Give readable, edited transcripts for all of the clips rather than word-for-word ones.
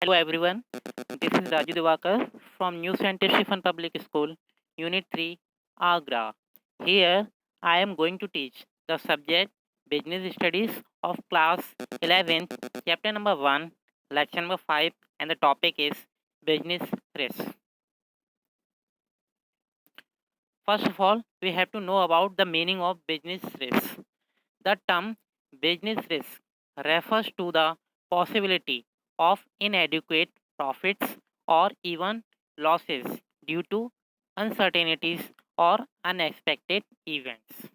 Hello everyone, this is Raju Devakar from New Center Shifan Public School, Unit 3, Agra. Here I am going to teach the subject Business Studies of Class 11th, Chapter number 1, Lecture number 5, and the topic is Business Risk. First of all, we have to know about the meaning of business risk. The term business risk refers to the possibility of inadequate profits or even losses due to uncertainties or unexpected events.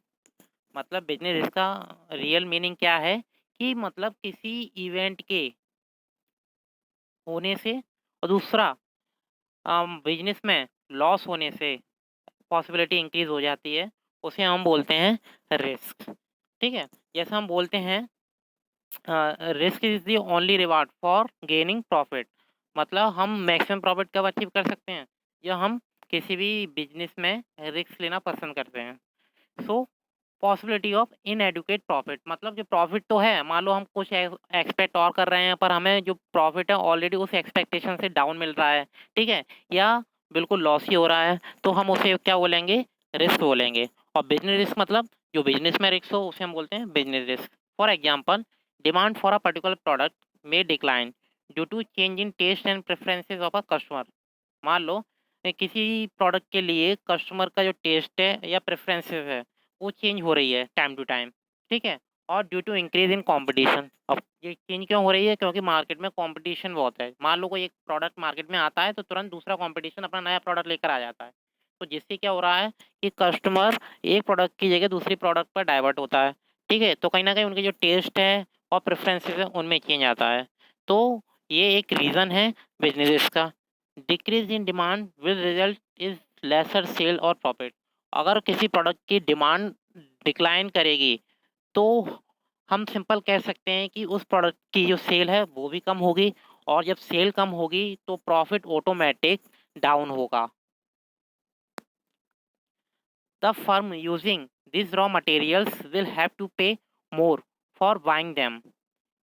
मतलब business risk का real meaning क्या है कि मतलब किसी event के होने से और दूसरा बिजनेस में लॉस होने से पॉसिबिलिटी इंक्रीज हो जाती है, उसे हम बोलते हैं रिस्क। ठीक है, जैसे हम बोलते हैं risk is the only reward for gaining profit. मतलब हम मैक्सिमम प्रॉफिट कब अचीव कर सकते हैं, जब हम किसी भी बिजनेस में रिस्क लेना पसंद करते हैं। सो पॉसिबिलिटी ऑफ इनएडुकेट प्रॉफिट, मतलब जो प्रॉफिट तो है, मान लो हम कुछ एक्सपेक्ट और कर रहे हैं पर हमें जो प्रॉफिट है ऑलरेडी उस एक्सपेक्टेशन से डाउन मिल रहा है, ठीक है, या बिल्कुल लॉस ही हो रहा है, तो हम उसे क्या बोलेंगे, रिस्क बोलेंगे। और बिजनेस रिस्क मतलब जो बिजनेस में रिस्क हो उसे हम बोलते हैं business risk. For example, demand for a particular product में decline due to change in taste and preferences of a customer. मान लो किसी प्रोडक्ट के लिए कस्टमर का जो टेस्ट है या प्रेफरेंसेस है वो चेंज हो रही है टाइम टू टाइम, ठीक है, और due to increase in competition. अब ये चेंज क्यों हो रही है, क्योंकि मार्केट में कंपटीशन बहुत है। मान लो कोई एक प्रोडक्ट मार्केट में आता है तो तुरंत दूसरा कंपटीशन अपना नया प्रोडक्ट लेकर आ जाता है, तो जिससे क्या हो रहा है कि कस्टमर एक प्रोडक्ट की जगह दूसरी प्रोडक्ट पर डाइवर्ट होता है, ठीक है, तो कहीं ना कहीं उनके जो टेस्ट है और प्रेफरेंसेस है उनमें चेंज आता है। तो ये एक रीज़न है बिजनेस का। Decrease in demand will result is lesser sale और प्रॉफिट। अगर किसी प्रोडक्ट की डिमांड डिक्लाइन करेगी तो हम सिंपल कह सकते हैं कि उस प्रोडक्ट की जो सेल है वो भी कम होगी, और जब सेल कम होगी तो प्रॉफिट ऑटोमेटिक डाउन होगा। The firm using this raw materials will have to pay more for buying them.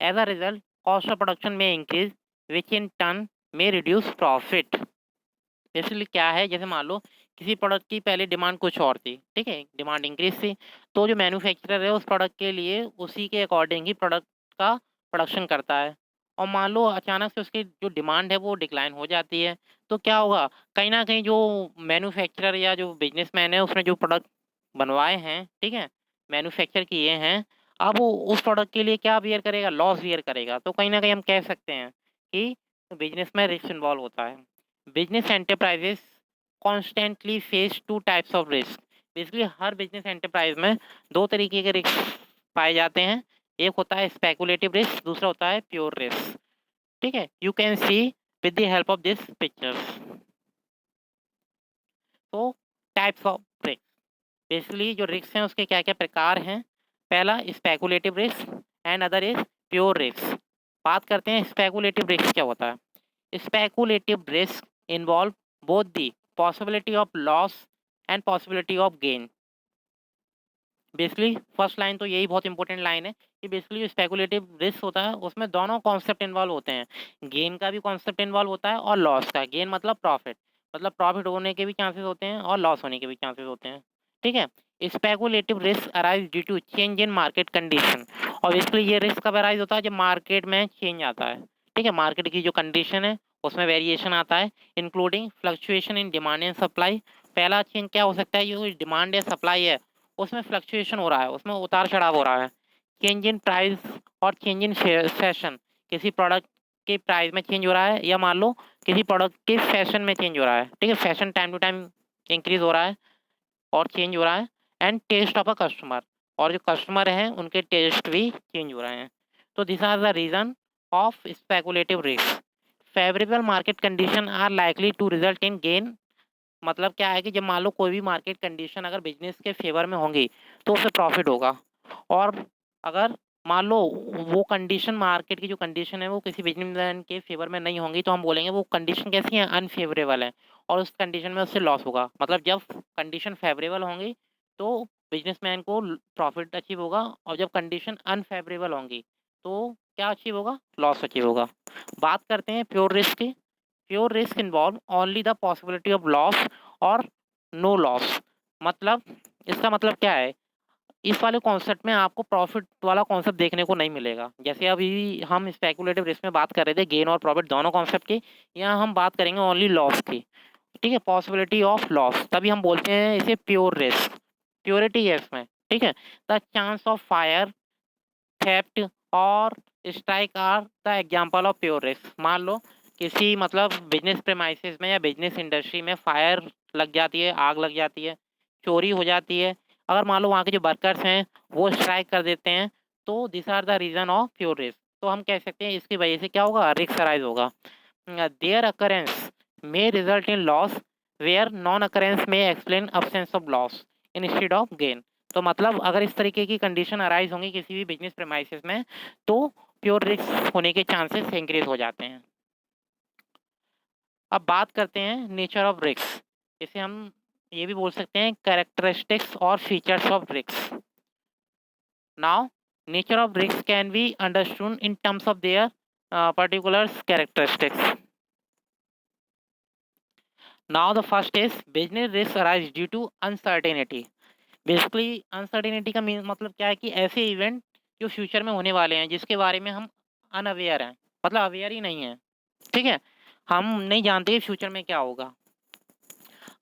As a result cost of production में इंक्रीज विच इन टर्न में रिड्यूस प्रॉफिट। बेसिकली क्या है, जैसे मान लो किसी प्रोडक्ट की पहले डिमांड कुछ और थी, ठीक है, डिमांड इंक्रीज थी, तो जो मैन्युफैक्चरर है उस प्रोडक्ट के लिए उसी के अकॉर्डिंग ही प्रोडक्ट का प्रोडक्शन करता है। और मान लो अचानक से उसकी जो डिमांड है वो डिक्लाइन हो जाती है, तो क्या होगा, कहीं ना कहीं जो मैन्युफैक्चरर या जो बिजनेसमैन है उसने जो प्रोडक्ट बनवाए हैं, ठीक है, मैन्युफैक्चर किए हैं, अब वो उस प्रोडक्ट के लिए क्या बियर करेगा, लॉस बियर करेगा। तो कहीं ना कहीं हम कह सकते हैं कि बिजनेस में रिस्क इन्वॉल्व होता है। Business enterprises constantly face two types of risk. Basically her business enterprise में दो तरीके के रिस्क पाए जाते हैं। एक होता है स्पेकुलेटिव रिस्क, दूसरा होता है प्योर रिस्क। ठीक है, you can see with the help of this pictures. तो टाइप्स ऑफ रिस्क, बेसिकली जो रिस्क हैं उसके क्या क्या प्रकार हैं। पहला speculative risk and other is pure risk. बात करते हैं स्पेकुलेटिव रिस्क क्या होता है। Speculative risk involve both the possibility of loss and possibility of gain। Basically first line तो यही बहुत इंपॉर्टेंट लाइन है कि बेसिकली जो स्पेकुलेटिव रिस्क होता है उसमें दोनों कॉन्सेप्ट इन्वॉल्व होते हैं, गेन का भी कॉन्सेप्ट इन्वॉल्व होता है और लॉस का। गेन मतलब प्रॉफिट, मतलब प्रॉफिट होने के भी चांसेस होते हैं और लॉस होने के भी चांसेस होते हैं, ठीक है। Speculative risk arise due to change in market condition. और बेसिकली ये रिस्क कब अराइज होता है, जब मार्केट में चेंज आता है, ठीक है, मार्केट की जो कंडीशन है उसमें वेरिएशन आता है, including fluctuation in demand and supply. पहला चेंज क्या हो सकता है, जो डिमांड या सप्लाई है उसमें फ्लक्चुएशन हो रहा है, उसमें उतार चढ़ाव हो रहा है। चेंज इन प्राइस और चेंज इन फैशन, किसी प्रोडक्ट के प्राइस में चेंज हो रहा है, या मान लो किसी प्रोडक्ट के फैशन में चेंज हो रहा है, ठीक है, fashion time to time increase हो रहा है और चेंज हो रहा है। And taste of a customer, और जो कस्टमर हैं उनके टेस्ट भी चेंज हो रहे हैं। तो this are the reason of speculative risk. Favourable market condition are likely to result in gain. मतलब क्या है कि जब मान लो कोई भी मार्केट कंडीशन अगर बिजनेस के फेवर में होंगी तो उससे प्रॉफिट होगा, और अगर मान लो वो कंडीशन, मार्केट की जो कंडीशन है वो किसी बिजनेसमैन के फेवर में नहीं होंगी, तो हम बोलेंगे वो कंडीशन कैसी है, अनफेवरेबल है, और उस कंडीशन में उससे लॉस होगा। मतलब जब कंडीशन फेवरेबल होंगी तो बिजनेसमैन को प्रॉफिट अचीव होगा, और जब कंडीशन अनफेवरेबल होंगी तो क्या अचीव होगा? लॉस अचीव होगा। बात करते हैं प्योर रिस्क की। Pure risk involve only the possibility of loss और नो लॉस। मतलब इसका मतलब क्या है? इस वाले कॉन्सेप्ट में आपको प्रॉफिट वाला कॉन्सेप्ट देखने को नहीं मिलेगा। जैसे अभी हम स्पेकुलेटिव रिस्क में बात कर रहे थे, गेन और प्रॉफिट दोनों कॉन्सेप्ट की, यहाँ हम बात करेंगे ओनली लॉस की। ठीक है, पॉसिबिलिटी ऑफ लॉस, तभी हम बोलते हैं इसे प्योर रिस्क। प्योरिटी है इसमें। ठीक है, the chance of fire, theft और strike are the example of pure risk. मान लो किसी मतलब बिजनेस प्रेमाइसेस में या बिजनेस इंडस्ट्री में फायर लग जाती है, आग लग जाती है, चोरी हो जाती है। अगर मान लो वहाँ के जो वर्कर्स हैं वो स्ट्राइक कर देते हैं, तो this are the reason of pure risk. तो हम कह सकते हैं इसकी वजह से क्या होगा? रिस्क अराइज होगा। There occurrence may result in loss where non occurrence may explain absence of loss instead of gain। तो मतलब अगर इस तरीके की कंडीशन अराइज होंगी किसी भी बिजनेस प्रेमाइसिस में, तो प्योर रिस्क होने के चांसेस इंक्रीज हो जाते हैं। अब बात करते हैं नेचर ऑफ रिस्क। इसे हम ये भी बोल सकते हैं कैरेक्टरिस्टिक्स और features of risk. Now nature of risk can be understood in terms of their particular characteristics। Now the first is business risk arise due to uncertainty। Basically uncertainty का मतलब क्या है कि ऐसे इवेंट जो फ्यूचर में होने वाले हैं जिसके बारे में हम अनअवेयर हैं, मतलब अवेयर ही नहीं है। ठीक है, हम नहीं जानते फ्यूचर में क्या होगा।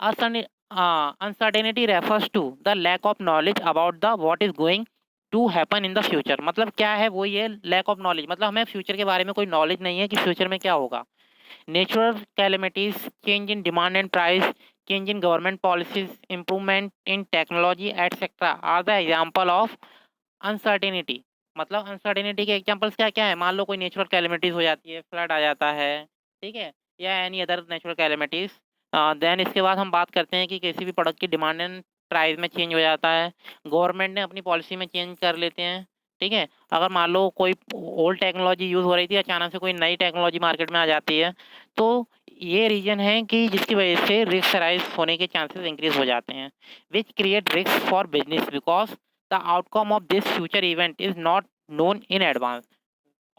Uncertainty refers to the lack of knowledge about the what is going to happen in the future. मतलब क्या है वो? ये लैक ऑफ नॉलेज, मतलब हमें फ्यूचर के बारे में कोई नॉलेज नहीं है कि फ्यूचर में क्या होगा। Natural calamities, change in demand and price, change in government policies, improvement in technology, etc. are the example of uncertainty। मतलब अनसर्टेनिटी के एग्जांपल्स क्या क्या है? मान लो कोई नेचुरल कैलेमिटीज हो जाती है, फ्लड आ जाता है, ठीक है, या any other natural calamities. Then इसके बाद हम बात करते हैं कि किसी भी प्रोडक्ट की डिमांड एंड प्राइस में चेंज हो जाता है, गवर्नमेंट ने अपनी पॉलिसी में चेंज कर लेते हैं। ठीक है, अगर मान लो कोई ओल्ड टेक्नोलॉजी यूज़ हो रही थी, अचानक से कोई नई टेक्नोलॉजी मार्केट में आ जाती है, तो ये रीजन है कि जिसकी वजह से रिस्क राइज होने के चांसेस इंक्रीज हो जाते हैं, which create risk for business because the outcome of this future event is not known in advance.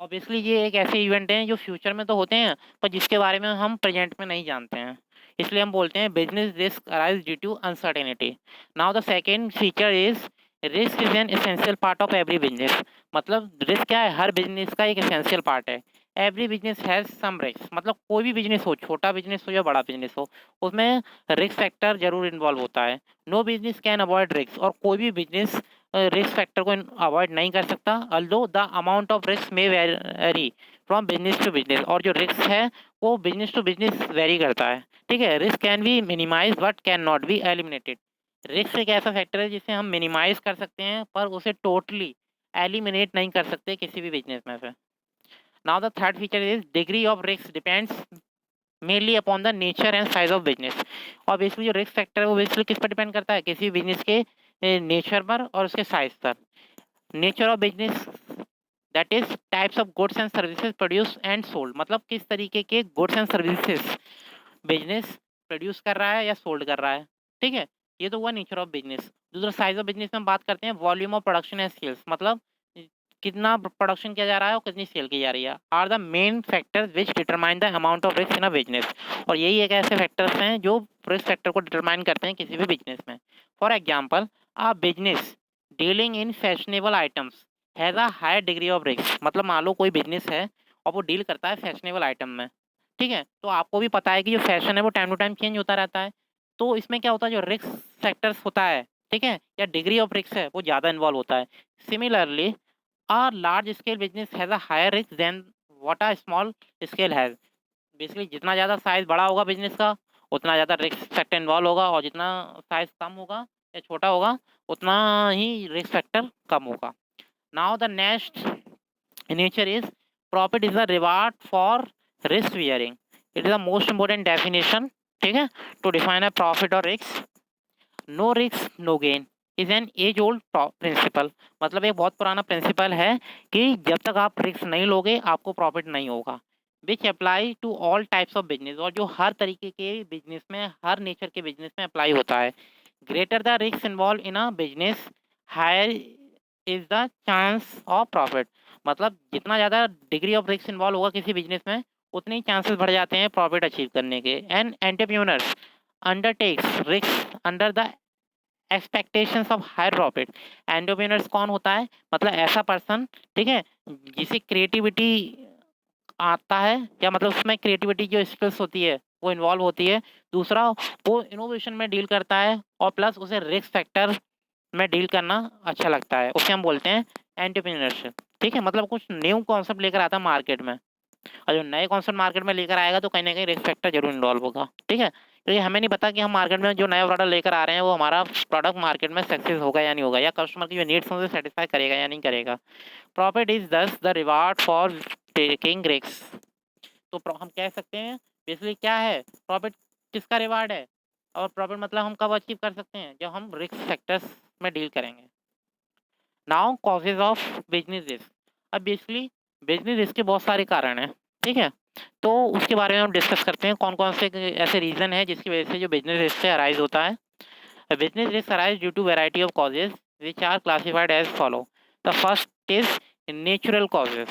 Obviously ये एक ऐसे इवेंट हैं जो फ्यूचर में तो होते हैं, पर जिसके बारे में हम प्रेजेंट में नहीं जानते हैं, इसलिए हम बोलते हैं business risk arise due to uncertainty. Now the second feature is risk is an essential part of every business. मतलब रिस्क क्या है? हर बिजनेस का एक एसेंशियल पार्ट है। Every business has some risk, मतलब कोई भी बिजनेस हो, छोटा बिजनेस हो या बड़ा बिजनेस हो, उसमें रिस्क फैक्टर जरूर इन्वॉल्व होता है। No business can avoid risk, और कोई भी बिजनेस रिस्क फैक्टर को अवॉइड नहीं कर सकता। Although the amount of risk में vary from business to business, और जो रिस्क है वो बिजनेस टू बिजनेस वेरी करता है। ठीक है, risk can be minimise but can not be eliminated. Risk एक ऐसा फैक्टर है जिसे हम मिनिमाइज कर सकते हैं, पर उसे टोटली एलिमिनेट नहीं कर सकते किसी भी बिजनेस में से। Now the third feature is degree of risk depends mainly upon the nature and size of business. और बेसिकली जो रिस्क फैक्टर है वो बेसिकली किस पर डिपेंड करता है? किसी बिजनेस के नेचर पर और उसके साइज पर। Nature of business, that is types of goods and services produce and sold. मतलब किस तरीके के goods and services business produce कर रहा है या सोल्ड कर रहा है। ठीक है, ये तो हुआ नेचर ऑफ बिजनेस। दूसरा साइज ऑफ बिजनेस में हम बात करते हैं volume of production and sales. मतलब कितना प्रोडक्शन किया जा रहा है और कितनी सेल की जा रही है, are the main factors which determine the amount of risk in a business. और यही एक ऐसे फैक्टर्स हैं जो रिस्क फैक्टर को डिटरमाइन करते हैं किसी भी बिजनेस में। For example, a business dealing in fashionable items has a higher degree of risk. मतलब मान लो कोई बिजनेस है और वो डील करता है फैशनेबल आइटम में। ठीक है, तो आपको भी पता है कि जो फैशन है वो टाइम टू टाइम चेंज होता रहता है, तो इसमें क्या होता है, जो रिस्क फैक्टर्स होता है, ठीक है, या डिग्री ऑफ रिस्क है, वो ज़्यादा इन्वॉल्व होता है। Similarly a large scale business has a higher risk than what a small scale has। Basically जितना ज़्यादा साइज बड़ा होगा बिजनेस का, उतना ज़्यादा रिस्क फैक्टर इन्वॉल्व होगा, और जितना साइज कम होगा या छोटा होगा उतना ही रिस्क फैक्टर कम होगा। Now the next nature is profit is the reward for risk bearing. It is the most important definition. ठीक है, टू डिफाइन अ प्रॉफिट और risk. No risk no gain is an age old principle. मतलब एक बहुत पुराना principal है कि जब तक आप रिस्क नहीं लोगे आपको प्रॉफिट नहीं होगा। Which apply to all types of business, और जो हर तरीके के बिजनेस में, हर नेचर के बिजनेस में अप्लाई होता है। Greater the risk involve in a business, higher is the chance of profit. मतलब जितना ज़्यादा डिग्री ऑफ रिस्क इन्वॉल्व होगा किसी बिजनेस में, उतने ही चांसेस बढ़ जाते हैं प्रॉफिट अचीव करने के। And entrepreneurs undertakes risk under the expectations of higher profit. Entrepreneurs कौन होता है? मतलब ऐसा पर्सन, ठीक है, जिसे क्रिएटिविटी आता है, या मतलब उसमें क्रिएटिविटी जो स्किल्स होती है वो इन्वॉल्व होती है। दूसरा, वो इनोवेशन में डील करता है, और प्लस उसे रिस्क फैक्टर में डील करना अच्छा लगता है, उसे हम बोलते हैं एंटरप्रेन्योरशिप। ठीक है, मतलब कुछ न्यू कॉन्सेप्ट लेकर आता है मार्केट में, और जो नए कॉन्सेप्ट मार्केट में लेकर आएगा तो कहीं ना कहीं रिस्क फैक्टर जरूर इन्वॉल्व होगा। ठीक है, क्योंकि हमें नहीं पता कि हम मार्केट में जो नया प्रोडक्ट लेकर आ रहे हैं वो हमारा प्रोडक्ट मार्केट में सक्सेस होगा या नहीं होगा, या कस्टमर की जो नीड्स हैं उसे सेटिस्फाई करेगा या नहीं करेगा। प्रॉफिट इज दस the reward for taking risk. तो हम कह सकते हैं बेसिकली क्या है प्रॉफिट, किसका रिवार्ड है, और प्रॉफिट मतलब हम कब अचीव कर सकते हैं, जब हम रिस्क सेक्टर्स में डील करेंगे। Now causes of business risk. अब बेसिकली बिजनेस रिस्क के बहुत सारे कारण हैं, ठीक है, तो उसके बारे में हम डिस्कस करते हैं कौन कौन से ऐसे रीजन है जिसकी वजह से जो बिजनेस रिस्क से अराइज होता है। Business risk arise due to variety of causes which are classified as follow. The first is natural causes.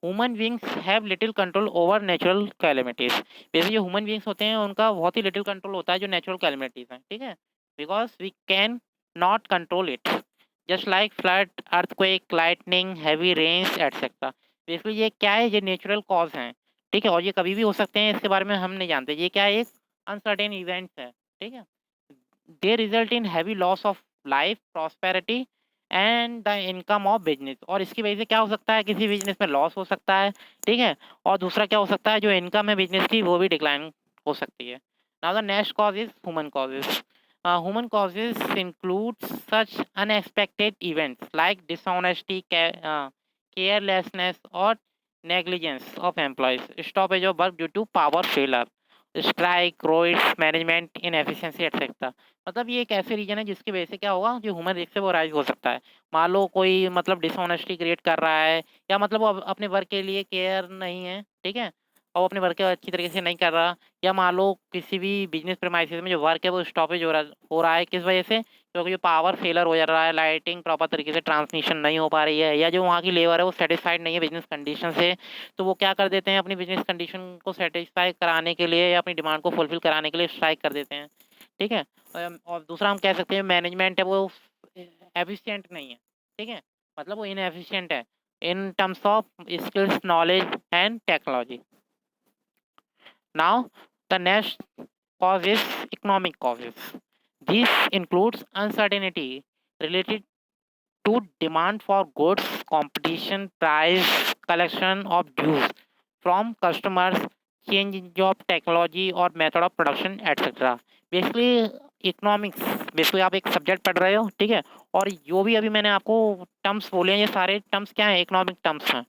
Human beings have little control over natural calamities. वैसे जो ह्यूमन बींग्स होते हैं उनका बहुत ही little control होता है जो नेचुरल कैलेमिटीज हैं, ठीक है, because we can not control it, just like flood, earthquake, lightning, heavy rains etcetera. Basically ये क्या है, ये नेचुरल कॉज हैं, ठीक है, और ये कभी भी हो सकते हैं, इसके बारे में हम नहीं जानते, ये क्या है, एक अनसर्टेन इवेंट्स है, ठीक है। They result in heavy loss of life, prosperity and the income of business. और इसकी वजह से क्या हो सकता है, किसी बिजनेस में लॉस हो सकता है, ठीक है, और दूसरा क्या हो सकता है, जो इनकम है बिजनेस की वो भी डिक्लाइन हो सकती है। Now the next cause is human causes. Human causes include such unexpected events like dishonesty, carelessness, or negligence of employees, stoppage of work due to power failure, strike, roids, management inefficiency, etc. मतलब ये एक ऐसे reason है जिसकी वजह से क्या होगा, जो ह्यूमन रिस्क से वो राइज हो सकता है। मान लो कोई मतलब डिसऑनेस्टी क्रिएट कर रहा है, या मतलब वो अपने वर्क के लिए केयर नहीं है, ठीक है, और वो अपने वर्क अच्छी तरीके से नहीं कर रहा, या मान लो किसी भी बिजनेस प्रेमाइसिस में जो वर्क है वो स्टॉपेज हो रहा है, किस वजह से, क्योंकि जो पावर फेलर हो जा रहा है, लाइटिंग प्रॉपर तरीके से ट्रांसमिशन नहीं हो पा रही है, या जो वहाँ की लेबर है वो सेटिस्फाइड नहीं है बिजनेस कंडीशन से, तो वो क्या कर देते हैं, अपनी बिजनेस कंडीशन को सेटिस्फाई कराने के लिए या अपनी डिमांड को फुलफिल कराने के लिए स्ट्राइक कर देते हैं, ठीक है। और दूसरा हम कह सकते हैं मैनेजमेंट है वो एफिशिएंट नहीं है, ठीक है, मतलब वो इनएफिशिएंट है in terms of skills, knowledge and technology. Now, the next cause is economic causes. This includes uncertainty related to demand for goods, competition, price, collection of dues from customers, change in job technology or method of production, etc. Basically, economics, basically आप एक subject पढ़ रहे हो, ठीक है, और जो भी अभी मैंने आपको टर्म्स बोले हैं ये सारे टर्म्स क्या हैं, इकोनॉमिक टर्म्स हैं।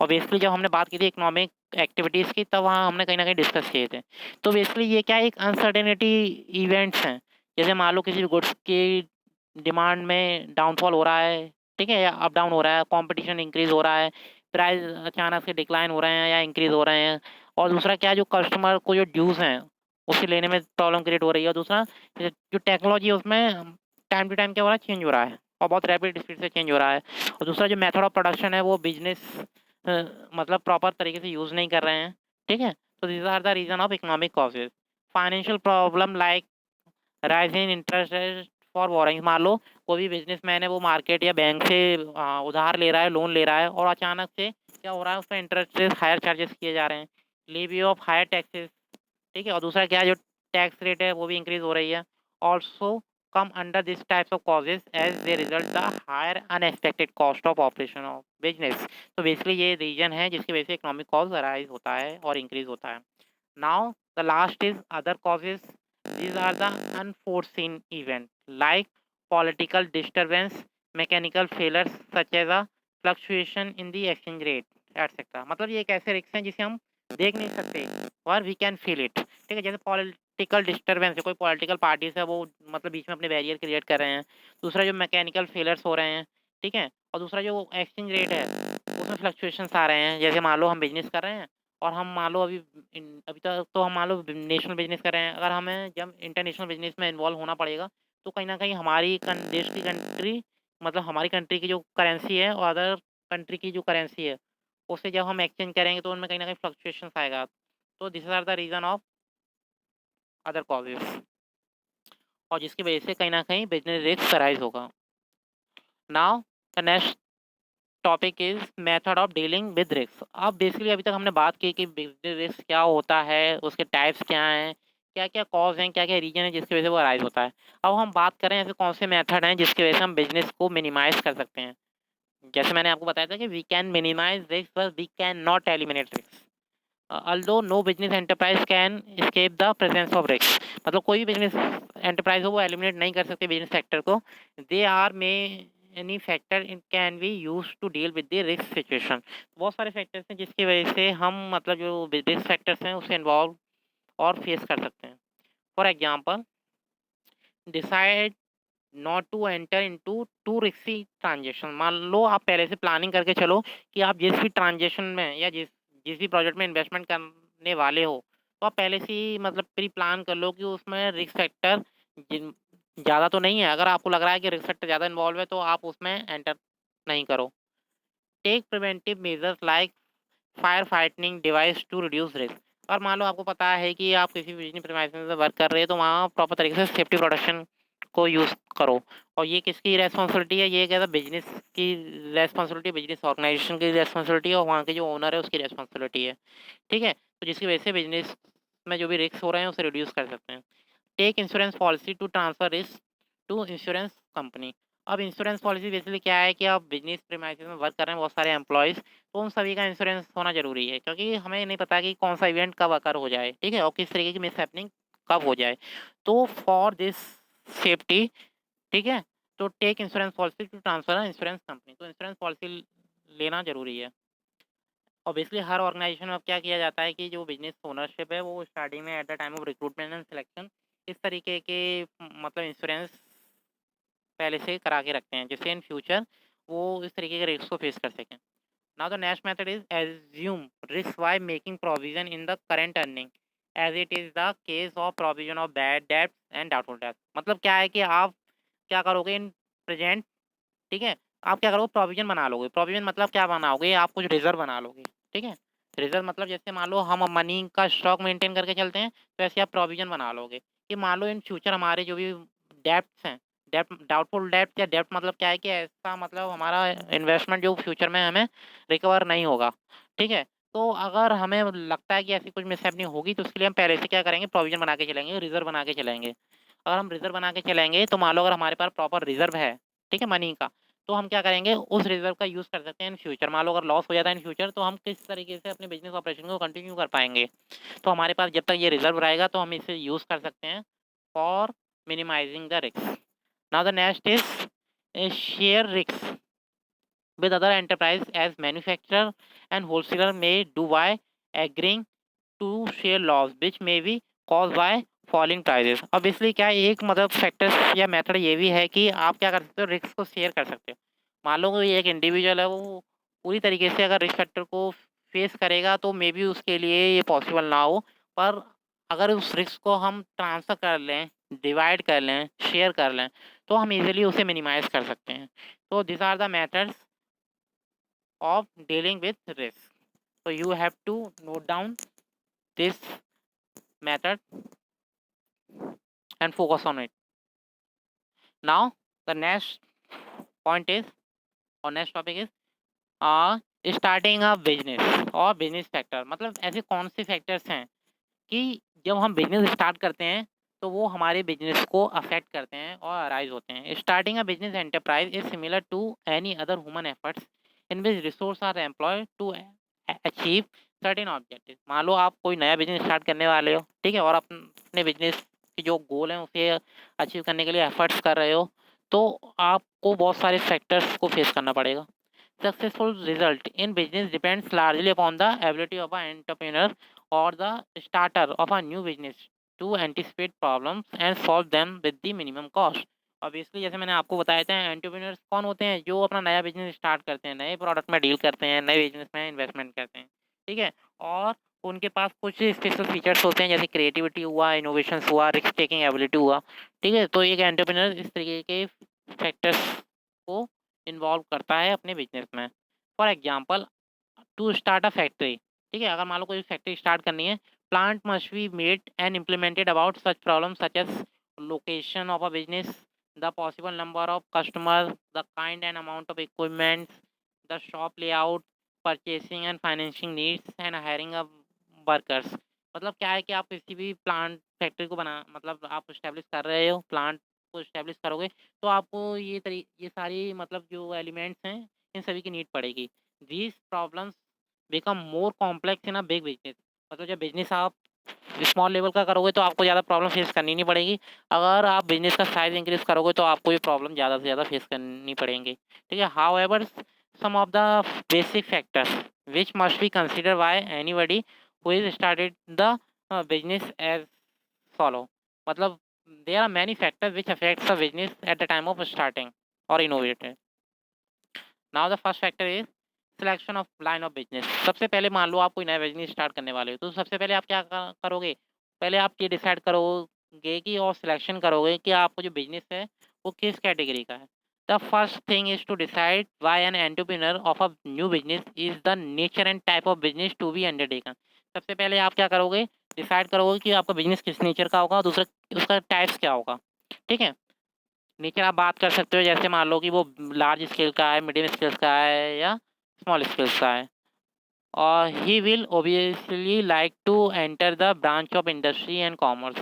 और बेसिकली जब हमने बात की थी इकोनॉमिक एक्टिविटीज़ की, तब वहाँ हमने कहीं ना कहीं डिस्कस किए थे। तो बेसिकली ये क्या है, एक अनसर्टेनिटी इवेंट्स हैं। जैसे मान लो किसी भी गुड्स की डिमांड में डाउनफॉल हो रहा है, ठीक है, या अप डाउन हो रहा है, कंपटीशन इंक्रीज हो रहा है, प्राइस अचानक से डिक्लाइन हो रहे हैं या इंक्रीज हो रहे हैं, और दूसरा क्या, जो कस्टमर को जो ड्यूज हैं उसे लेने में प्रॉब्लम क्रिएट हो रही है, और दूसरा जो टेक्नोलॉजी है उसमें टाइम टू टाइम क्या हो रहा है, चेंज हो रहा है, और बहुत रैपिड स्पीड से चेंज हो रहा है, और दूसरा जो मेथड ऑफ प्रोडक्शन है वो बिजनेस मतलब प्रॉपर तरीके से यूज़ नहीं कर रहे हैं, ठीक है। तो these are the reason of economic causes. Financial problem like rising interest rate for borrowing. मान लो कोई भी बिजनेसमैन है वो मार्केट या बैंक से उधार ले रहा है, लोन ले रहा है, और अचानक से क्या हो रहा है, उस पर इंटरेस्ट रेट हायर चार्जेस किए जा रहे हैं, लेवी ऑफ हायर टैक्सेस, ठीक है, और दूसरा क्या है, जो टैक्स रेट है वो भी इंक्रीज हो रही है। Also come under this types of causes as they result the higher unexpected cost of operation of business. तो बेसिकली ये रीजन है जिसकी वजह से इकोनॉमिक कॉज अराइज होता है और इंक्रीज होता है। Now the last is other causes. These are the unforeseen events like political disturbance, mechanical failures such as a fluctuation in the exchange rate, etc. मतलब ये एक ऐसे रिस्क हैं जिसे हम देख नहीं सकते और वी कैन फील इट, ठीक है। जैसे पॉलिटिकल डिस्टर्बेंस है, कोई पॉलिटिकल पार्टीज है वो मतलब बीच में अपने बैरियर क्रिएट कर रहे हैं। दूसरा जो मैकेनिकल फेलर्स हो रहे हैं, ठीक है, और दूसरा जो एक्सचेंज रेट है उसमें फ्लक्चुएशंस आ रहे हैं। जैसे मान लो हम बिजनेस कर रहे हैं, और हम मान लो अभी तक तो हम मान लो नेशनल बिजनेस कर रहे हैं, अगर हमें जब इंटरनेशनल बिजनेस में इन्वॉल्व होना पड़ेगा तो कहीं ना कहीं हमारी देश की कंट्री, मतलब हमारी कंट्री की जो करेंसी है और अदर कंट्री की जो करेंसी है उससे जब हम एक्सचेंज करेंगे तो उनमें कहीं ना कहीं फ्लक्चुएशंस आएगा। तो this are the reason of other causes, और जिसकी वजह से कहीं ना कहीं बिजनेस रिस्क अराइज होगा। Now the next topic is method of dealing with risk. अब बेसिकली अभी तक हमने बात की कि बिजनेस रिस्क क्या होता है, उसके टाइप्स क्या हैं, क्या क्या कॉज हैं, क्या क्या रीजन है जिसकी वजह से वो अराइज होता है। अब हम बात करें ऐसे कौन से मेथड हैं जिसकी वजह से हम बिजनेस को मिनिमाइज कर सकते हैं। जैसे मैंने आपको बताया था कि we can minimise risk but we can not eliminate risk. although no business enterprise can escape the presence of risk, मतलब कोई भी बिजनेस एंटरप्राइज हो वो एलिमिनेट नहीं कर सकते बिजनेस सेक्टर को। They are may any factor in can be use to deal with the risk situation. बहुत सारे फैक्टर्स हैं जिसकी वजह से हम मतलब जो रिस्क फैक्टर्स हैं उससे इन्वॉल्व और फेस कर सकते हैं। For example, decide not to enter into too risky transaction. मान लो आप पहले से प्लानिंग करके चलो कि आप जिस भी ट्रांजेक्शन में या जिस जिस भी प्रोजेक्ट में इन्वेस्टमेंट करने वाले हो तो आप पहले से ही मतलब प्री प्लान कर लो कि उसमें रिस्क फैक्टर ज़्यादा तो नहीं है। अगर आपको लग रहा है कि रिस्क फैक्टर ज़्यादा इन्वॉल्व है तो आप उसमें एंटर नहीं करो। Take preventive measures like fire fighting device to reduce risk. और मान लो आपको पता है कि आप किसी बिजनेस प्रीमाइसेस में वर्क कर रहे हैं तो वहाँ प्रॉपर तरीके से सेफ्टी प्रोटेक्शन को यूज़ करो। और ये किसकी रेस्पॉन्सिबिलिटी है? ये क्या बिजनेस की रेस्पॉन्सिबिलिटी, बिजनेस ऑर्गेनाइजेशन की रेस्पॉन्सिबिलिटी और वहाँ के जो ओनर है उसकी रेस्पॉन्सिबिलिटी है। ठीक है, तो जिसकी वजह से बिजनेस में जो भी रिस्क हो रहे हैं उसे रिड्यूस कर सकते हैं। Take insurance policy to transfer risk to insurance company. अब इंश्योरेंस पॉलिसी बेसिकली क्या है कि आप बिजनेस प्रीमाइसेस में वर्क कर रहे हैं बहुत सारे एम्प्लॉयज़, तो उन सभी का इंश्योरेंस होना ज़रूरी है क्योंकि हमें नहीं पता कि कौन सा इवेंट कब अकर हो जाए, ठीक है, और किस तरीके की मिसहैपनिंग कब हो जाए। तो फॉर दिस सेफ्टी, ठीक है, तो take insurance policy to transfer insurance company. तो इंश्योरेंस पॉलिसी लेना ज़रूरी है। और बेसिकली हर ऑर्गेनाइजेशन में अब क्या किया जाता है कि जो बिजनेस ओनरशिप है वो स्टार्टिंग में eight the time of recruitment and selection इस तरीके के मतलब इंश्योरेंस पहले से करा के रखते हैं जिससे इन फ्यूचर वो इस तरीके के रिस्क को फेस कर सकें। Now the next method is assume risk by making provision in the current earning as it is the case of provision of bad डेब्ट एंड डाउटफुल डेब्ट। मतलब क्या है कि आप क्या करोगे इन प्रेजेंट, ठीक है, आप क्या करोगे प्रोविजन बना लोगे। प्रोविजन मतलब क्या बनाओगे, आप कुछ रिजर्व बना लोगे, ठीक है। रिजर्व मतलब जैसे मान लो हम मनी का स्टॉक मेंटेन करके चलते हैं तो ऐसे आप प्रोविजन बना लोगे कि मान लो इन फ्यूचर हमारे जो भी डेप्ट्स हैं, डेप्ट डाउटफुल डेप्ट या डेप्ट मतलब क्या है कि ऐसा मतलब हमारा इन्वेस्टमेंट जो फ्यूचर में हमें रिकवर नहीं होगा, ठीक है। तो अगर हमें लगता है कि ऐसी कुछ मिसहैपनिंग होगी तो उसके लिए हम पहले से क्या करेंगे, प्रोविजन बना के चलेंगे, रिजर्व बना के चलेंगे। अगर हम रिजर्व बना के चलेंगे तो मान लो अगर हमारे पास प्रॉपर रिजर्व है, ठीक है, मनी का, तो हम क्या करेंगे उस रिजर्व का यूज़ कर सकते हैं इन फ्यूचर। मान लो अगर लॉस हो जाता है इन फ्यूचर तो हम किस तरीके से अपने बिजनेस ऑपरेशन को कंटिन्यू कर पाएंगे। तो हमारे पास जब तक ये रिजर्व रहेगा तो हम इसे यूज़ कर सकते हैं for minimising the risk. Now the next is share risk with other enterprise as manufacturer and wholesaler may do by agreeing to share loss which may be caused by falling prices. Obviously क्या है, एक मतलब factors या method ये भी है कि आप क्या कर सकते हो, रिस्क को शेयर कर सकते हो। मान लो कोई एक इंडिविजुअल है वो पूरी तरीके से अगर रिस्क फैक्टर को फेस करेगा तो मे बी उसके लिए ये पॉसिबल ना हो, पर अगर उस रिस्क को हम ट्रांसफ़र कर लें, डिवाइड कर लें, शेयर कर लें तो हम इजीली उसे मिनिमाइज कर सकते हैं। तो this are the methods of dealing with risk. So you have to note down this method and focus on it. Now the next point is or next topic is starting a business और business factor. मतलब ऐसे कौन से factors हैं कि जब हम business start करते हैं तो वो हमारे बिजनेस को अफेक्ट करते हैं और अराइज होते हैं। Starting a business enterprise is similar to any other human efforts in which resource are employed to achieve certain objective. मान लो आप कोई नया बिजनेस स्टार्ट करने वाले हो, ठीक है, और अपने बिजनेस के जो गोल हैं उसे अचीव करने के लिए एफर्ट्स कर रहे हो तो आपको बहुत सारे फैक्टर्स को फेस करना पड़ेगा। Successful result in business depends largely upon the ability of an entrepreneur or the starter of a new business to anticipate problems and solve them with the minimum cost. Obviously जैसे मैंने आपको बताया था, entrepreneurs कौन होते हैं, जो अपना नया बिजनेस स्टार्ट करते हैं, नए प्रोडक्ट में डील करते हैं, नए बिजनेस में इन्वेस्टमेंट करते हैं, ठीक है, और उनके पास कुछ स्पेशल फीचर्स होते हैं जैसे क्रिएटिविटी हुआ, इनोवेशंस हुआ, रिस्क टेकिंग एबिलिटी हुआ, ठीक है। तो एक एंटरप्रेन्योर इस तरीके के फैक्टर्स को इन्वॉल्व करता है अपने बिजनेस में। For example to start a factory, ठीक है, अगर मान लो कोई फैक्ट्री स्टार्ट करनी है, plant must be made and implemented about such problem such as location of a business, the possible number of customer, the kind and amount of equipment, the shop layout, purchasing and financing needs and hiring a workers. मतलब क्या है कि आप किसी भी plant factory को बना मतलब आप इस्टेब्लिश कर रहे हो, प्लांट को इस्टेब्लिश करोगे तो आपको ये सारी मतलब जो एलिमेंट्स हैं इन सभी की नीड पड़ेगी। These problems become more complex in a big business. मतलब जब बिजनेस आप स्मॉल लेवल का करोगे तो आपको ज़्यादा प्रॉब्लम फेस करनी नहीं पड़ेगी। अगर आप बिजनेस का साइज इंक्रीज करोगे तो आपको ये प्रॉब्लम ज़्यादा से ज़्यादा फेस करनी पड़ेंगी, ठीक है। However some of the basic factors which must be consider by anybody who is started the business as follow. मतलब there are many factors which affects the business at the time of starting or innovating. Now the first factor is selection of line of business. सबसे पहले मान लो आप कोई नया business start करने वाले हो तो सबसे पहले आप क्या करोगे, पहले आप ये डिसाइड करोगे कि और सिलेक्शन करोगे कि आपको जो बिजनेस है वो किस कैटेगरी का है। The first thing is to decide why an entrepreneur of a new business is the nature and type of business to be undertaken. सबसे पहले आप क्या करोगे, डिसाइड करोगे कि आपका बिजनेस किस नेचर का होगा, दूसरा उसका टाइप्स क्या होगा, ठीक है। नेचर आप बात कर सकते हो जैसे मान लो कि वो लार्ज स्केल का है, मीडियम स्केल का है या स्मॉल स्केल का है। और he will obviously like to enter the branch of industry and commerce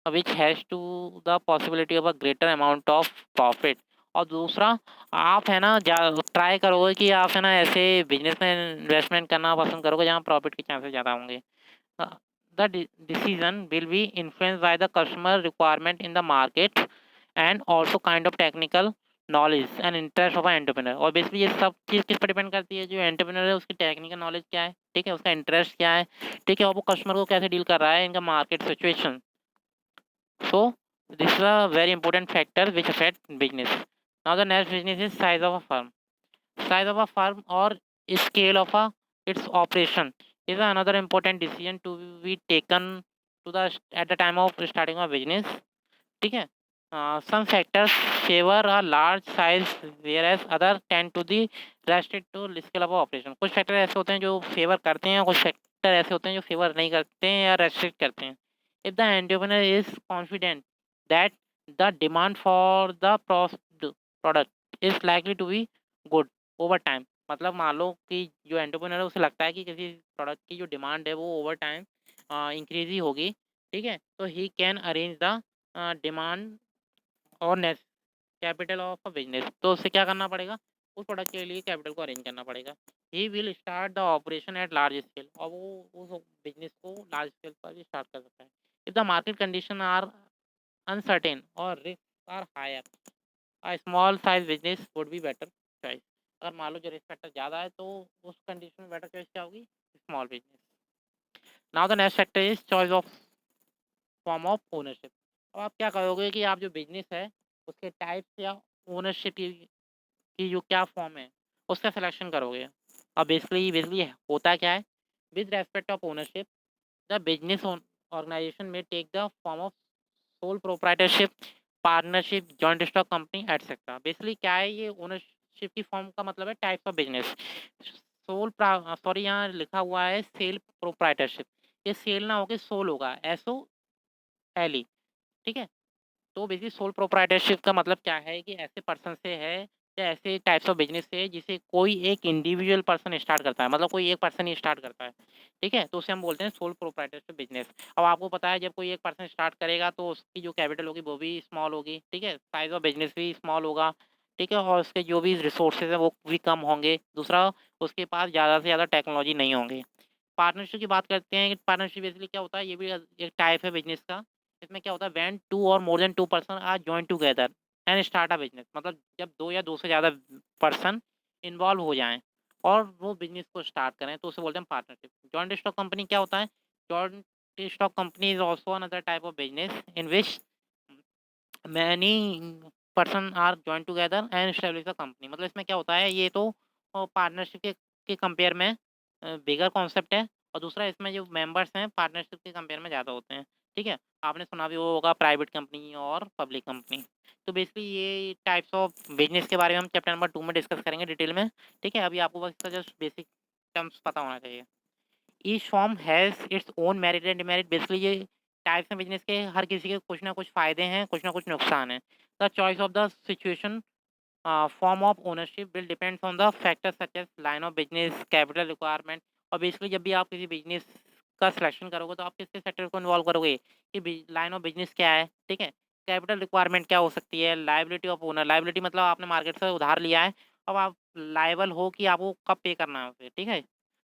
which has to the possibility of a greater amount of profit। और दूसरा आप है ना ट्राई करोगे कि आप है ना ऐसे बिजनेस में इन्वेस्टमेंट करना पसंद करोगे जहाँ प्रॉफिट के चांसेस ज़्यादा होंगे। The decision will be influenced by the customer requirement in the market and also kind of technical knowledge and interest of entrepreneur. और बेसिकली ये सब चीज़ किस पर डिपेंड करती है, जो एंटरप्रेन्योर है उसकी टेक्निकल नॉलेज क्या है, ठीक है, उसका इंटरेस्ट क्या है, ठीक है, और वो कस्टमर को कैसे डील कर रहा है, इनका market situation. So this is a very important factor which affect business. Now the next business is size of a firm. Size of a firm or scale of its operation is another important decision to be taken at the time of starting a business, ठीक है। Some factors favour a large size whereas other tend to the restrict to scale of operation. कुछ factor ऐसे होते हैं जो favour करते हैं, कुछ फैक्टर ऐसे होते हैं जो फेवर नहीं करते हैं या रेस्ट्रिक्ट करते हैं। If the entrepreneur is confident that the demand for the product is likely to be good over time. मतलब मान लो कि जो एंटरप्रेन्योर है उसे लगता है कि किसी प्रोडक्ट की जो डिमांड है वो ओवर टाइम इंक्रीज ही होगी, ठीक है, तो he can arrange the demand और नेस कैपिटल ऑफ अ बिजनेस। तो उससे क्या करना पड़ेगा, उस प्रोडक्ट के लिए कैपिटल को अरेंज करना पड़ेगा। He will start the operation at large scale, और वो उस बिजनेस को लार्ज स्केल पर भी स्टार्ट कर सकता है। If the market condition are uncertain और risk are higher, a small size business would be better choice. अगर मान लो जो रिस्क फैक्टर ज़्यादा है तो उस कंडीशन में बेटर चॉइस क्या होगी, small business. Now the next factor is choice of form of ownership. अब आप क्या करोगे कि आप जो बिजनेस है उसके टाइप्स या ओनरशिप की जो क्या फॉर्म है उसका सिलेक्शन करोगे। अब बेसिकली होता क्या है, with respect of ownership the business organization में take the form of sole proprietorship, partnership, joint stock company etcetera. Basically क्या है, ये ओनरशिप की फॉर्म का मतलब है types of business. Sole sorry यहाँ लिखा हुआ है सेल प्रोप्राइटरशिप, ये सेल ना होकर सोल होगा, एसओ एल, ठीक है। तो बेसिकली सोल प्रोप्राइटरशिप का मतलब क्या है कि ऐसे पर्सन से है या ऐसे टाइप्स ऑफ बिजनेस से जिसे कोई एक इंडिविजुअल पर्सन स्टार्ट करता है, मतलब कोई एक पर्सन ही स्टार्ट करता है, ठीक है, तो उसे हम बोलते हैं सोल प्रोप्राइटरशिप बिजनेस। अब आपको पता है जब कोई एक पर्सन स्टार्ट करेगा तो उसकी जो कैपिटल होगी वो भी स्मॉल होगी, ठीक है, साइज ऑफ बिजनेस भी स्मॉल होगा, ठीक है, और उसके जो भी रिसोर्सेज हैं वो भी कम होंगे। दूसरा, उसके पास ज़्यादा से ज़्यादा टेक्नोलॉजी नहीं होंगे। पार्टनरशिप की बात करते हैं, पार्टनरशिप बेसिकली क्या होता है, ये भी एक टाइप है बिजनेस का। इसमें क्या होता है, when two or more than two person are join together and start a business. मतलब जब दो या दो से ज़्यादा पर्सन इन्वॉल्व हो जाएं और वो बिजनेस को स्टार्ट करें तो उसे बोलते हैं पार्टनरशिप। जॉइंट स्टॉक कंपनी क्या होता है, joint stock company is also another type of business in which many person are join together and establish the company. मतलब इसमें क्या होता है, ये तो पार्टनरशिप के कंपेयर में बिगर कॉन्सेप्ट है, और दूसरा इसमें जो मेंबर्स हैं पार्टनरशिप के कंपेयर में ज़्यादा होते हैं। ठीक है? आपने सुना भी होगा प्राइवेट कंपनी और पब्लिक कंपनी। तो बेसिकली ये टाइप्स ऑफ बिज़नेस के बारे में हम चैप्टर नंबर 2 में डिस्कस करेंगे डिटेल में, ठीक है? अभी आपको बस इसका जस्ट बेसिक टर्म्स पता होना चाहिए। Each form has its own merit and demerit. Basically ये टाइप्स ऑफ बिज़नेस के हर किसी के कुछ ना कुछ फ़ायदे हैं, कुछ ना कुछ नुकसान हैं। The choice of the situation form of ownership will depends on the factors such as line of business, capital requirement। और बेसिकली जब भी आप किसी बिजनेस का सिलेक्शन करोगे तो आप किसके सेक्टर को इन्वॉल्व करोगे कि लाइन ऑफ बिजनेस क्या है, ठीक है? कैपिटल रिक्वायरमेंट क्या हो सकती है, लाइबिलिटी ऑफ ओनर। लाइबिलिटी मतलब आपने मार्केट से उधार लिया है, अब आप लाइबल हो कि आपको कब पे करना है उसे, ठीक है?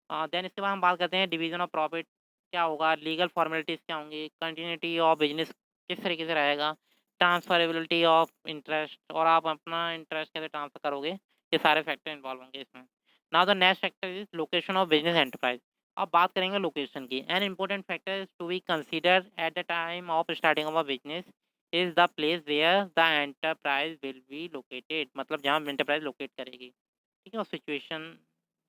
देन इसके बाद हम बात करते हैं डिवीजन ऑफ प्रॉफिट क्या होगा, लीगल फॉर्मेलिटीज़ क्या होंगी, कंटिन्यूटी ऑफ बिजनेस किस तरीके से रहेगा, ट्रांसफरेबिलिटी ऑफ इंटरेस्ट और आप अपना इंटरेस्ट कैसे ट्रांसफर करोगे, ये सारे फैक्टर इन्वॉल्व होंगे इसमें। Now the next factor is location of business enterprise. अब बात करेंगे लोकेशन की। An important factor is to be consider at the time of starting of a business is the place where the enterprise will be located, मतलब जहाँ enterprise locate करेगी, ठीक है? और सिचुएशन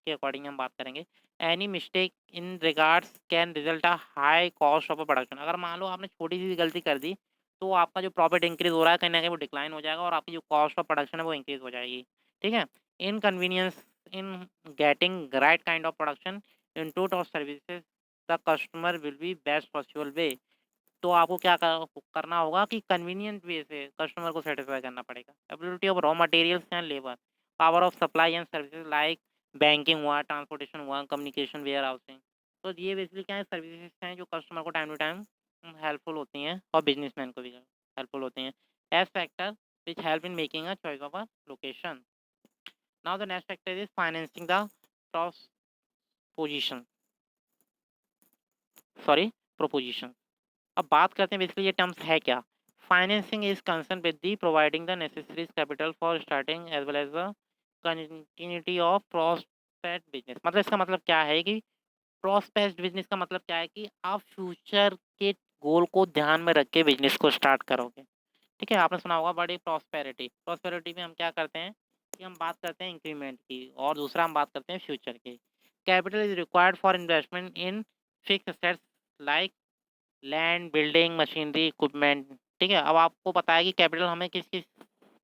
के अकॉर्डिंग हम बात करेंगे। Any mistake in regards can result a high cost of a production. अगर मान लो आपने छोटी सी भी गलती कर दी तो आपका जो प्रॉफिट इंक्रीज हो रहा है कहीं ना कहीं वो डिक्लाइन हो जाएगा और आपकी जो कॉस्ट ऑफ प्रोडक्शन है वो इंक्रीज हो जाएगी, ठीक है? Inconvenience in getting right kind of production input और services the customer will be best possible way. तो आपको क्या करना होगा कि कन्वीनियंट वे से कस्टमर को सेटिस्फाई करना पड़ेगा। Availability of raw materials and labour, power of supply and services like banking हुआ, ट्रांसपोर्टेशन हुआ, कम्युनिकेशन, वेयर हाउसिंग। तो ये बेसिकली क्या है, सर्विसेज हैं जो कस्टमर को टाइम टू टाइम हेल्पफुल होती हैं और बिजनेसमैन को भी हेल्पफुल होती हैं as factor which help in making a choice of a location. Now the next factor is financing the proposition, sorry proposition. अब बात करते हैं बेसिकली ये टर्म्स है क्या। Financing is concern with the providing the necessary capital for starting as well as the continuity of prospect business. मतलब इसका मतलब क्या है कि प्रॉस्पेक्ट बिजनेस का मतलब क्या है कि आप फ्यूचर के गोल को ध्यान में रख के बिजनेस को स्टार्ट करोगे, ठीक है? आपने सुना होगा बड़ी प्रॉस्पेरिटी। प्रॉस्पेरिटी में हम क्या करते हैं कि हम बात करते हैं इंक्रीमेंट की और दूसरा हम बात करते हैं फ्यूचर की। Capital is required for investment in fix assets like land, building, machinery, equipment, ठीक है? अब आपको पता है कि कैपिटल हमें किस-किस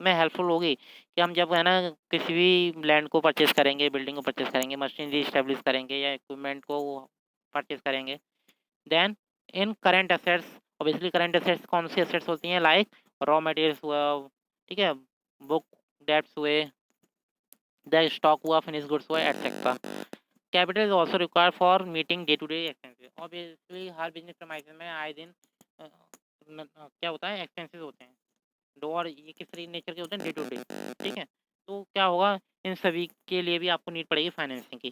में हेल्पफुल होगी कि हम जब है ना किसी भी लैंड को परचेज़ करेंगे, बिल्डिंग को परचेज़ करेंगे, मशीनरी एस्टेब्लिश करेंगे या इक्विपमेंट को परचेज़ करेंगे। Then in current assets, obviously current assets कौन-सी एसेट्स होती हैं लाइक रॉ मटेरियल्स हुआ, ठीक है? बुक डेब्ट्स हुए, द स्टॉक हुआ, फिनिश गुड्स हुआ etcetera. Capital is also required for meeting day to day expenses. Obviously हर बिजनेस प्रीमाइसेस में आए दिन क्या होता है, एक्सपेंसेस होते हैं। दो और ये किस तरीके नेचर के होते हैं, डे टू डे, ठीक है? तो क्या होगा, इन सभी के लिए भी आपको नीड पड़ेगी फाइनेंसिंग की।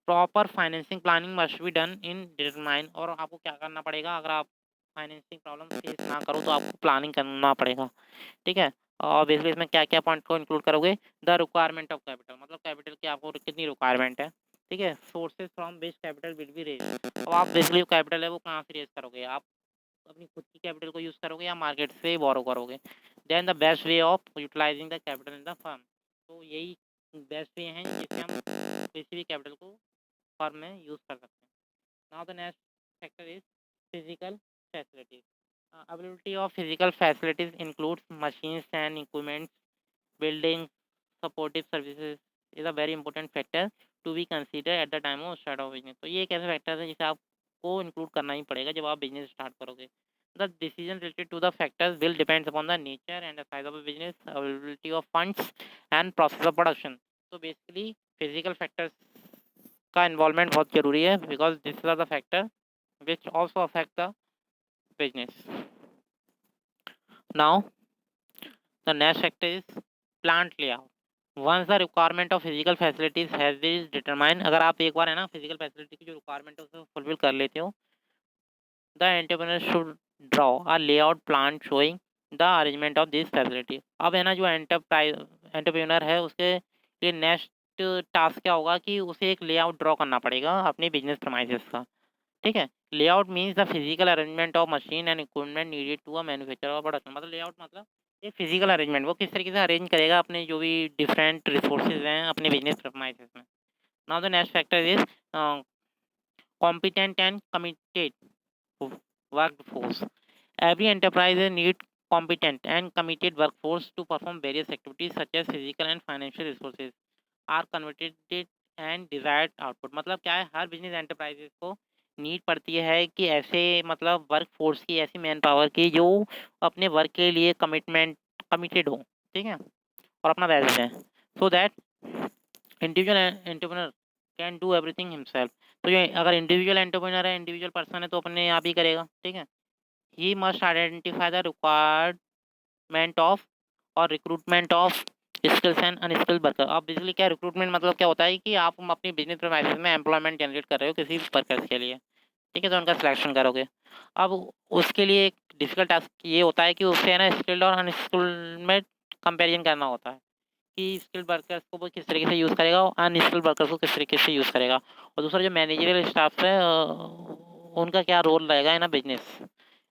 Proper financing planning must be done in determine. और आपको क्या करना पड़ेगा, अगर आप फाइनेंसिंग प्रॉब्लम फेस ना करो तो आपको प्लानिंग करना पड़ेगा, ठीक है? और बेसिकली इसमें क्या-क्या पॉइंट को इंक्लूड करोगे, द रिक्वायरमेंट ऑफ कैपिटल, मतलब कैपिटल की आपको कितनी रिक्वायरमेंट है, ठीक है? Sources from which capital will be raised. अब आप बेसिकली कैपिटल है वो कहाँ से रेज़ करोगे, आप अपनी खुद की कैपिटल को यूज़ करोगे या मार्केट से बोरो करोगे। Then the best way of utilising the capital in the firm. तो यही बेस्ट वे हैं जिससे हम किसी भी कैपिटल को फर्म में यूज़ कर सकते हैं। Now the next factor is physical facilities. Availability of physical facilities includes machines and equipments, building, supportive services is a very important factor to be consider at the time of start of business. तो ये एक ऐसे factor है जिसे आपको include करना ही पड़ेगा जब आप बिजनेस स्टार्ट करोगे। The decision related to the factors will depends upon the nature and the size of a business, availability of funds, and process of production. So basically, physical factors का involvement बहुत जरूरी है because these are the factor which also affect the business. Now, the next factor is plant layout. Once the requirement of physical facilities has been determined, अगर आप एक बार है ना physical facility की जो requirement है उसे fulfill कर लेते हो, the entrepreneur should draw a layout plan showing the arrangement of this facility। अब है ना जो एंटरप्रेन्योर है उसके लिए नेक्स्ट टास्क क्या होगा कि उसे एक लेआउट ड्रॉ करना पड़ेगा अपने बिजनेस प्रमाइसेस का, ठीक है? Layout means the physical arrangement of machine and equipment needed to a manufacture or production. मतलब लेआउट मतलब एक फिजिकल अरेंजमेंट, वो किस तरीके से अरेंज करेगा अपने जो भी डिफरेंट रिसोर्सेज हैं अपने बिजनेस प्रमाइसेस में। Now the next factor is competent and committed workforce. Every enterprise need competent and committed workforce to perform various activities such as physical and financial resources are converted and desired output. मतलब क्या है, हर business enterprises को need पड़ती है कि ऐसे मतलब वर्क फोर्स की, ऐसी मैन पावर की जो अपने वर्क के लिए कमिटेड हो, ठीक है, और अपना बेस्ट दें, so that individual entrepreneur can do everything himself. तो ये अगर इंडिविजुअल एंटरप्रेन्योर है, इंडिविजुअल पर्सन है, तो अपने आप ही करेगा, ठीक है। He must identify the requirement of और recruitment of skills and unskilled worker. अब बेसिकली क्या रिक्रूटमेंट मतलब क्या होता है कि आप अपनी बिजनेस प्रेमाइसेस में एम्प्लॉयमेंट जनरेट कर रहे हो किसी वर्कर्स के लिए, ठीक है, तो उनका सिलेक्शन करोगे। अब उसके लिए एक डिफिकल्ट टास्क ये होता है कि उससे है ना स्किल्ड और अनस्किल्ड में कंपेरिजन करना होता है कि स्किल्ड वर्कर्स को वो किस तरीके से यूज़ करेगा और अनस्किल्ड वर्कर्स को किस तरीके से यूज़ करेगा। और दूसरा जो मैनेजरियल स्टाफ है उनका क्या रोल रहेगा in a business.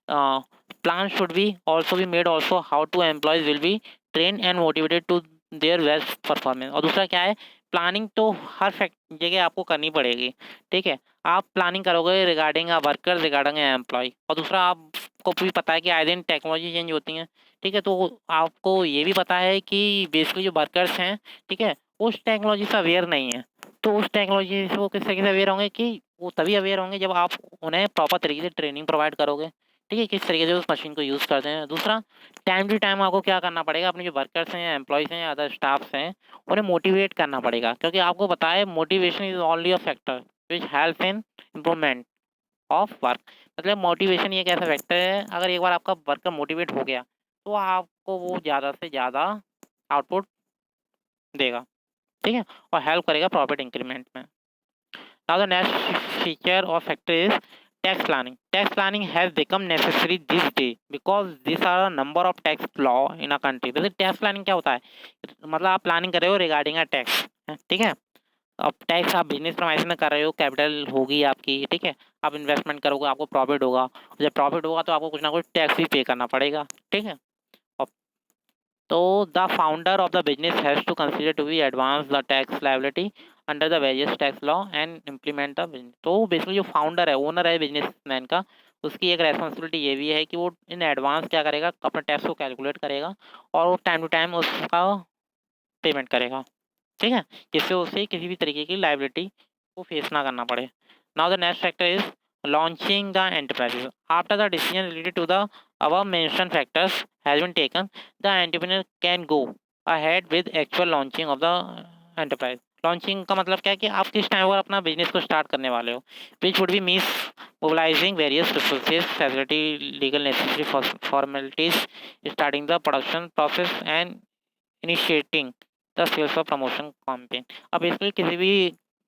Plan should be also be made also how to employees will be train and motivated to their best performance. और दूसरा क्या है, प्लानिंग तो हर जगह आपको करनी पड़ेगी, ठीक है। आप प्लानिंग करोगे रिगार्डिंग वर्कर, रिगार्डिंग एम्प्लॉय। और दूसरा आपको भी पता है कि आए दिन टेक्नोलॉजी चेंज होती है, ठीक है, तो आपको ये भी पता है कि बेसिकली जो वर्कर्स हैं, ठीक है, उस टेक्नोलॉजी से अवेयर नहीं है। तो उस टेक्नोलॉजी से वो किस तरीके से अवेयर होंगे कि वो तभी अवेयर होंगे जब आप उन्हें प्रॉपर तरीके से ट्रेनिंग प्रोवाइड करोगे, ठीक है, किस तरीके से उस मशीन को यूज़ करते हैं। दूसरा, टाइम टू टाइम आपको क्या करना पड़ेगा, अपने जो वर्कर्स हैं, एम्प्लॉयज़ हैं, अदर स्टाफ्स हैं, उन्हें मोटिवेट करना पड़ेगा, क्योंकि आपको पता है motivation is only a factor which help in improvement of work. मतलब मोटिवेशन ये एक ऐसा फैक्टर है, अगर एक बार आपका वर्कर मोटिवेट हो गया तो आपको वो ज़्यादा से ज़्यादा आउटपुट देगा, ठीक है, और हेल्प करेगा प्रॉफिट इंक्रीमेंट में। नाउ द नेक्स्ट फीचर और factor is tax planning. Tax planning has become necessary this day because these are a number of tax law in a country. वैसे tax planning क्या होता है, मतलब आप planning कर रहे हो रिगार्डिंग अ टैक्स, ठीक है। अब टैक्स आप बिजनेस प्रमाइस में कर रहे हो, कैपिटल होगी आपकी, ठीक है, आप इन्वेस्टमेंट करोगे, आपको प्रॉफिट होगा, जब प्रॉफिट होगा तो आपको कुछ ना कुछ टैक्स भी पे करना पड़ेगा, ठीक है। तो the founder of the business has to consider to be advance the tax liability under the various tax law and implement the business। तो बेसिकली जो फाउंडर है, ओनर है बिजनेसमैन का, उसकी एक रेस्पॉन्सिबिलिटी ये भी है कि वो इन एडवांस क्या करेगा, अपने टैक्स को कैलकुलेट करेगा और वो टाइम टू टाइम उसका पेमेंट करेगा, ठीक है, जिससे उसे किसी भी तरीके की लाइबिलिटी को फेस ना करना पड़े। Now the next factor is launching the enterprises. After the decision related to the above mentioned factors has been taken, the entrepreneur can go ahead with actual launching of the enterprise। Launching का मतलब क्या है कि आप किस time पर अपना business को स्टार्ट करने वाले हो, which would be means mobilising various resources, facility, legal necessary formalities, starting the production process and initiating the sales or promotion campaign. अब बेसिकली किसी भी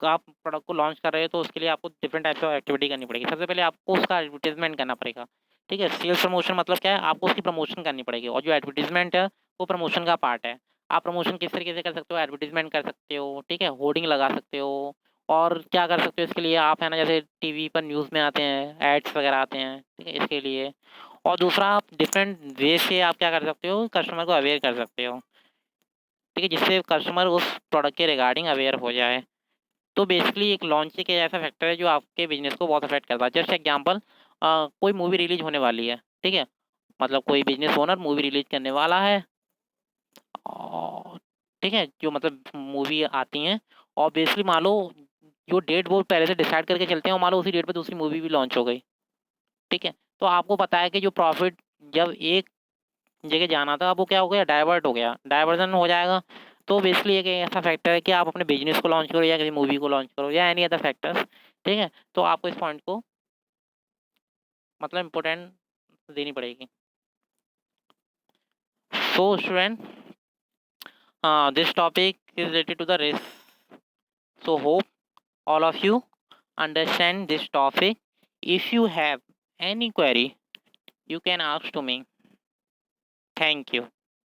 आप प्रोडक्ट को लॉन्च कर रहे हो तो उसके लिए आपको डिफरेंट टाइप्स ऑफ एक्टिविटी करनी पड़ेगी। सबसे पहले आपको उसका एडवर्टाइजमेंट करना पड़ेगा, ठीक है। सेल्स प्रमोशन मतलब क्या है, आपको उसकी प्रमोशन करनी पड़ेगी, और जो एडवर्टाइजमेंट है वो प्रमोशन का पार्ट है। आप प्रमोशन किस तरीके से कर सकते हो, एडवर्टाइजमेंट कर सकते हो, ठीक है, होर्डिंग लगा सकते हो, और क्या कर सकते हो इसके लिए आप, है ना, जैसे टीवी पर न्यूज़ में आते हैं, एड्स वगैरह आते हैं, ठीक है, इसके लिए। और दूसरा, आप डिफरेंट वे से आप क्या कर सकते हो, कस्टमर को अवेयर कर सकते हो, ठीक है, जिससे कस्टमर उस प्रोडक्ट के रिगार्डिंग अवेयर हो जाए। तो बेसिकली एक लॉन्चिंग एक ऐसा फैक्टर है जो आपके बिजनेस को बहुत अफेक्ट करता है। जस्ट एग्जांपल, कोई मूवी रिलीज होने वाली है, ठीक है, मतलब कोई बिजनेस ओनर मूवी रिलीज करने वाला है, और ठीक है, जो मतलब मूवी आती हैं, और बेसिकली मान लो जो डेट वो पहले से डिसाइड करके चलते हैं, और मान लो उसी डेट पे दूसरी मूवी भी लॉन्च हो गई, ठीक है, तो आपको पता है कि जो प्रॉफिट जब एक जगह जाना था, अब वो क्या हो गया, डाइवर्ट हो गया, डाइवर्जन हो जाएगा। तो बेसिकली एक ऐसा फैक्टर है कि आप अपने बिजनेस को लॉन्च करो या किसी मूवी को लॉन्च करो या एनी अदर फैक्टर्स, ठीक है, तो आपको इस पॉइंट को मतलब इम्पोर्टेंट देनी पड़ेगी। So student, this topic is related to the risk, so hope all of you understand this topic. If you have any query, you can ask to me. Thank you.